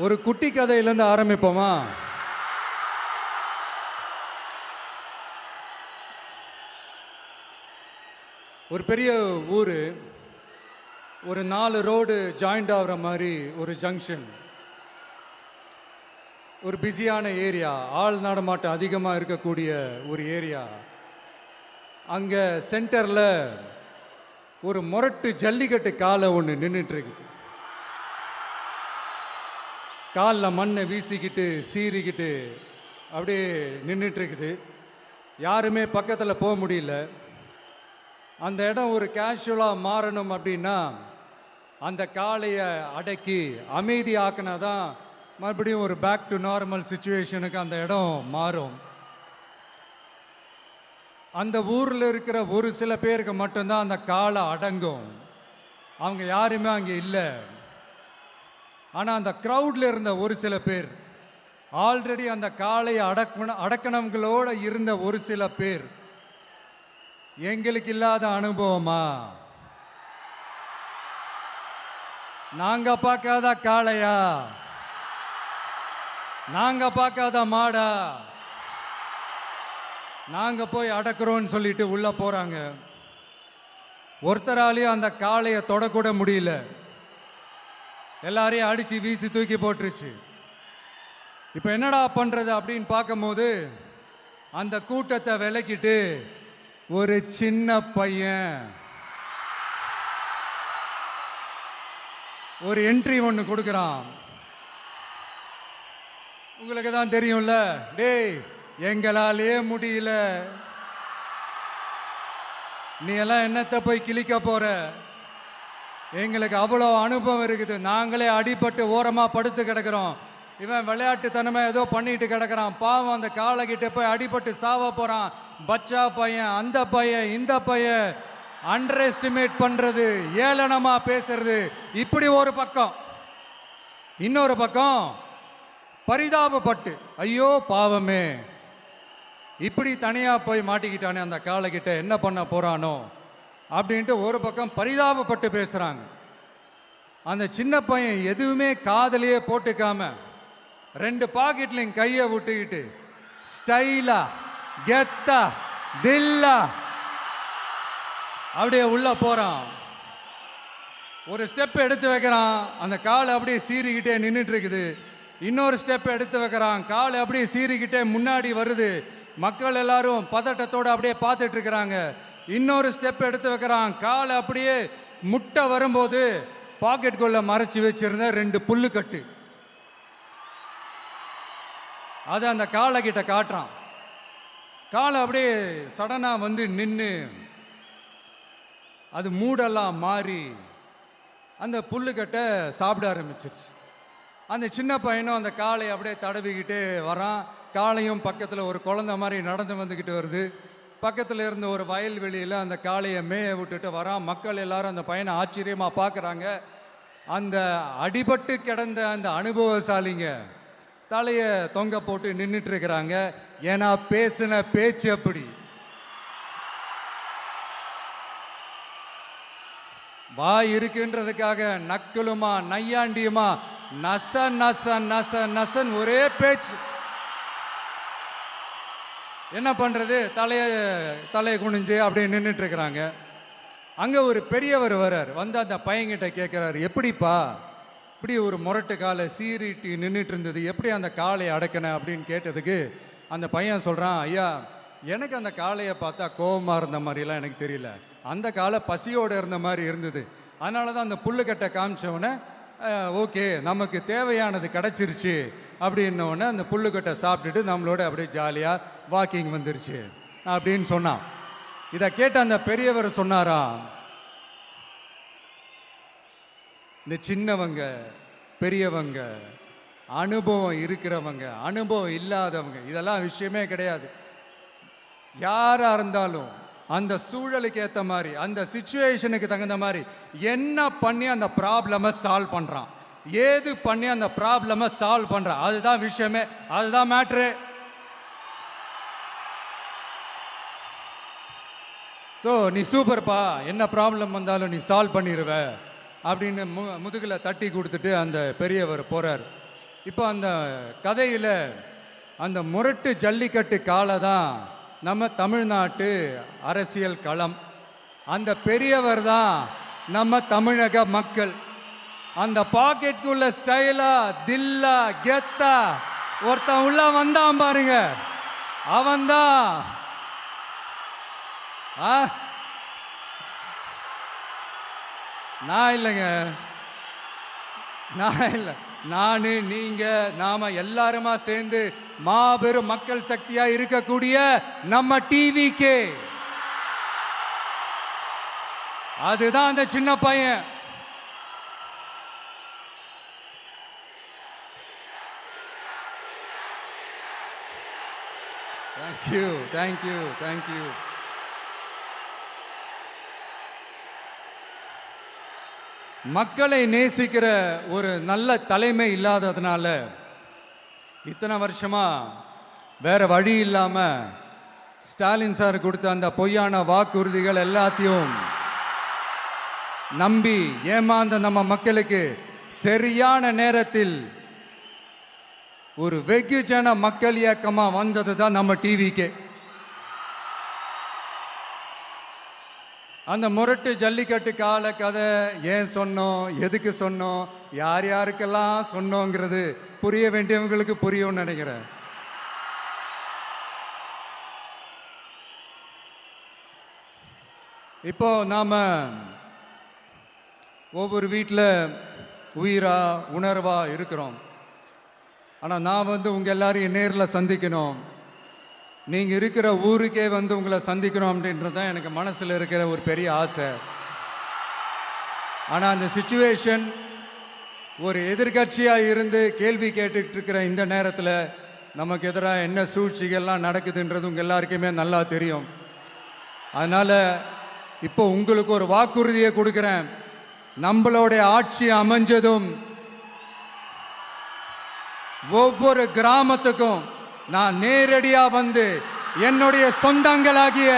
ஒரு குட்டி கதையிலேருந்து ஆரம்பிப்போமா? ஒரு பெரிய ஊர், ஒரு 4 ரோடு ஜாயிண்ட் ஆகிற மாதிரி ஒரு ஜங்ஷன், ஒரு பிஸியான ஏரியா, ஆள் நடமாட்டம் அதிகமாக இருக்கக்கூடிய ஒரு ஏரியா. அங்கே சென்டரில் ஒரு முரட்டு ஜல்லிக்கட்டு காலை ஒன்று நின்றுட்டுருக்குது. காலில் மண்ணை வீசிக்கிட்டு சீறிக்கிட்டு அப்படியே நின்றுட்டுருக்குது. யாருமே பக்கத்தில் போக முடியல. அந்த இடம் ஒரு கேஷுவலாக மாறணும் அப்படின்னா அந்த காளையை அடக்கி அமைதியாக்கினா தான் மறுபடியும் ஒரு பேக் டு நார்மல் சுச்சுவேஷனுக்கு அந்த இடம் மாறும். அந்த ஊரில் இருக்கிற ஒரு சில பேருக்கு மட்டும்தான் அந்த காளை அடங்கும். அவங்க யாருமே அங்கே இல்லை. ஆனால் அந்த க்ரௌடில் இருந்த ஒரு சில பேர், ஆல்ரெடி அந்த காளையை அடக்கணங்களோடு இருந்த ஒரு சில பேர், எங்களுக்கு இல்லாத அனுபவமா? நாங்க பார்க்காத காளையா? நாங்க பார்க்காத மாடா? நாங்க போய் அடக்குறோன்னு சொல்லிட்டு உள்ள போறாங்க. ஒருத்தராலையும் அந்த காளையை தொடக்கூட முடியல. எல்லாரையும் அடிச்சு வீசி தூக்கி போட்டுருச்சு. இப்போ என்னடா பண்றது அப்படின்னு பார்க்கும்போது அந்த கூட்டத்தை விலக்கிட்டு ஒரு சின்ன பையன் ஒரு என்ட்ரி ஒன்று கொடுக்குறான். உங்களுக்கு தான் தெரியும்ல, டேய் எங்களாலே முடியல, நீ எல்லாம் என்னத்தை போய் கிழிக்க போற? எங்களுக்கு அவ்வளோ அனுபவம் இருக்குது, நாங்களே அடிபட்டு ஓரமாக படுத்து கிடக்கிறோம். இவன் விளையாட்டுத்தனமா ஏதோ பண்ணிட்டு கிடக்கிறான், பாவம் அந்த காளைகிட்ட போய் அடிபட்டு சாவ போறான். பச்சா பையன், அந்த பையன், இந்த பையன், அண்டர் எஸ்டிமேட் பண்றது, ஏளனமா பேசுறது, இப்படி ஒரு பக்கம். இன்னொரு பக்கம் பரிதாபப்பட்டு, ஐயோ பாவமே, இப்படி தனியா போய் மாட்டிக்கிட்டானே அந்த காளைகிட்ட, என்ன பண்ண போறானோ அப்படின்ட்டு ஒரு பக்கம் பரிதாபப்பட்டு பேசுறாங்க. அந்த சின்ன பையன் எதுவுமே காதலையே போட்டுக்காம 2 பாக்கெட்லையும் கையை விட்டுக்கிட்டு ஸ்டைலா கெத்தா தில்லா அப்படியே உள்ள போறான். ஒரு ஸ்டெப் எடுத்து வைக்கிறான், அந்த காலை அப்படியே சீறிக்கிட்டே நின்றுட்டு இருக்குது. இன்னொரு ஸ்டெப் எடுத்து வைக்கிறான், காலை அப்படியே சீறிக்கிட்டே முன்னாடி வருது. மக்கள் எல்லாரும் பதட்டத்தோடு அப்படியே பார்த்துட்டு இருக்கிறாங்க. இன்னொரு ஸ்டெப் எடுத்து வைக்கிறான், காலை அப்படியே முட்டை வரும்போது பாக்கெட்டுக்குள்ள மறைச்சி வச்சிருந்த 2 புல்லுக்கட்டு அதை அந்த காளை கிட்ட காட்டுறான். காளை அப்படியே சடனா வந்து நின்று அது மூடெல்லாம் மாறி அந்த புல்லுக்கட்டை சாப்பிட ஆரம்பிச்சிருச்சு. அந்த சின்ன பையனும் அந்த காளையை அப்படியே தடவிக்கிட்டே வரான். காளையும் பக்கத்தில் ஒரு குழந்தை மாதிரி நடந்து வந்துக்கிட்டு வருது. பக்கத்தில் இருந்த ஒரு வயல்வெளியில் அந்த காளையை மேய விட்டுட்டு வரான். மக்கள் எல்லாரும் அந்த பையனை ஆச்சரியமாக பார்க்குறாங்க. அந்த அடிபட்டு கிடந்த அந்த அனுபவசாலிங்க தலையை தொங்க போட்டு நின்றுட்டு இருக்கிறாங்க. ஏன்னா பேசின பேச்சு அப்படி. வாய் இருக்குன்றதுக்காக நக்கலுமா நையாண்டியுமா நச நச நச நசன் ஒரே பேச்சு. என்ன பண்றது, தலையை குனிஞ்சு அப்படியே நின்றுட்டு இருக்கிறாங்க. அங்கே ஒரு பெரியவர் வர்றார். வந்து அந்த பையன்கிட்ட கேட்குறாரு, எப்படிப்பா இப்படி ஒரு முரட்டு காலை சீறிட்டு நின்றுட்டு இருந்தது, எப்படி அந்த காளையை அடக்கின அப்படின்னு கேட்டதுக்கு அந்த பையன் சொல்கிறான், ஐயா எனக்கு அந்த காளையை பார்த்தா கோபமாக இருந்த மாதிரிலாம் எனக்கு தெரியல, அந்த காலை பசியோடு இருந்த மாதிரி இருந்தது. அதனால தான் அந்த புல்லுக்கட்டை காமிச்சவொடனே ஓகே நமக்கு தேவையானது கிடச்சிருச்சு அப்படின்னோடனே அந்த புல்லுக்கட்டை சாப்பிட்டுட்டு நம்மளோட அப்படியே ஜாலியாக வாக்கிங் வந்துருச்சு அப்படின்னு சொன்னான். இதை கேட்ட அந்த பெரியவர் சொன்னாரா, இந்த சின்னவங்க பெரியவங்க, அனுபவம் இருக்கிறவங்க அனுபவம் இல்லாதவங்க இதெல்லாம் விஷயமே கிடையாது. யாரா இருந்தாலும் அந்த சூழலுக்கு ஏற்ற மாதிரி, அந்த சிச்சுவேஷனுக்கு தகுந்த மாதிரி என்ன பண்ணி அந்த ப்ராப்ளமை சால்வ் பண்ணுறான், ஏது பண்ணி அந்த ப்ராப்ளமை சால்வ் பண்ணுறான், அதுதான் விஷயமே, அதுதான் மேட்ரு. ஸோ நீ சூப்பர்ப்பா, என்ன ப்ராப்ளம் வந்தாலும் நீ சால்வ் பண்ணிடுவ அப்படின்னு முதுகில் தட்டி கொடுத்துட்டு அந்த பெரியவர் போகிறார். இப்போ அந்த கதையில் அந்த முரட்டு ஜல்லிக்கட்டு காலை தான் நம்ம தமிழ்நாட்டு அரசியல் களம். அந்த பெரியவர் தான் நம்ம தமிழக மக்கள். அந்த பாக்கெட்டுக்குள்ள ஸ்டைலா தில்லா கெத்தா ஒருத்தன் உள்ள வந்தான் பாருங்க, அவன்தான் நான் இல்லைங்க, நான் இல்லை, நானு நீங்க நாம எல்லாருமா சேர்ந்து மாபெரும் மக்கள் சக்தியா இருக்கக்கூடிய நம்ம டிவிகே. அதுதான் அந்த சின்ன பையன். Thank you thank you thank you. மக்களை நேசிக்கிற ஒரு நல்ல தலைமை இல்லாததுனால இத்தனை வருஷமா வேற வழி இல்லாம ஸ்டாலின் சார் கொடுத்த அந்த பொய்யான வாக்குறுதிகள் எல்லாத்தையும் நம்பி ஏமாந்த நம்ம மக்களுக்கு சரியான நேரத்தில் ஒரு வெகுஜன மக்கள் இயக்கமா வந்தது தான் நம்ம டிவிக்கு. அந்த முரட்டு ஜல்லிக்கட்டு கால கதை ஏன் சொன்னோம், எதுக்கு சொன்னோம், யார் யாருக்கெல்லாம் சொன்னோங்கிறது புரிய வேண்டியவங்களுக்கு புரியும்னு நினைக்கிறேன். இப்போ நாம ஒவ்வொரு வீட்டில் உயிரா உணர்வா இருக்கிறோம். ஆனால் நான் உங்கள் எல்லாரையும் நேரில் சந்திக்கணும், நீங்கள் இருக்கிற ஊருக்கே உங்களை சந்திக்கணும் அப்படின்றது தான் எனக்கு மனசில் இருக்கிற ஒரு பெரிய ஆசை. ஆனால் அந்த சிச்சுவேஷன் ஒரு எதிர்கட்சியாக இருந்து கேள்வி கேட்டுக்கிட்டு இருக்கிற இந்த நேரத்தில் நமக்கு எதிராக என்ன சூழ்ச்சிகள்லாம் நடக்குதுன்றது உங்கள் எல்லாருக்குமே நல்லா தெரியும். அதனால் இப்போ உங்களுக்கு ஒரு வாக்குறுதியை கொடுக்குறேன். நம்மளுடைய ஆட்சி அமைஞ்சதும் ஒவ்வொரு கிராமத்துக்கும் நான் நேரடியாக வந்து என்னுடைய சொந்தங்களாகிய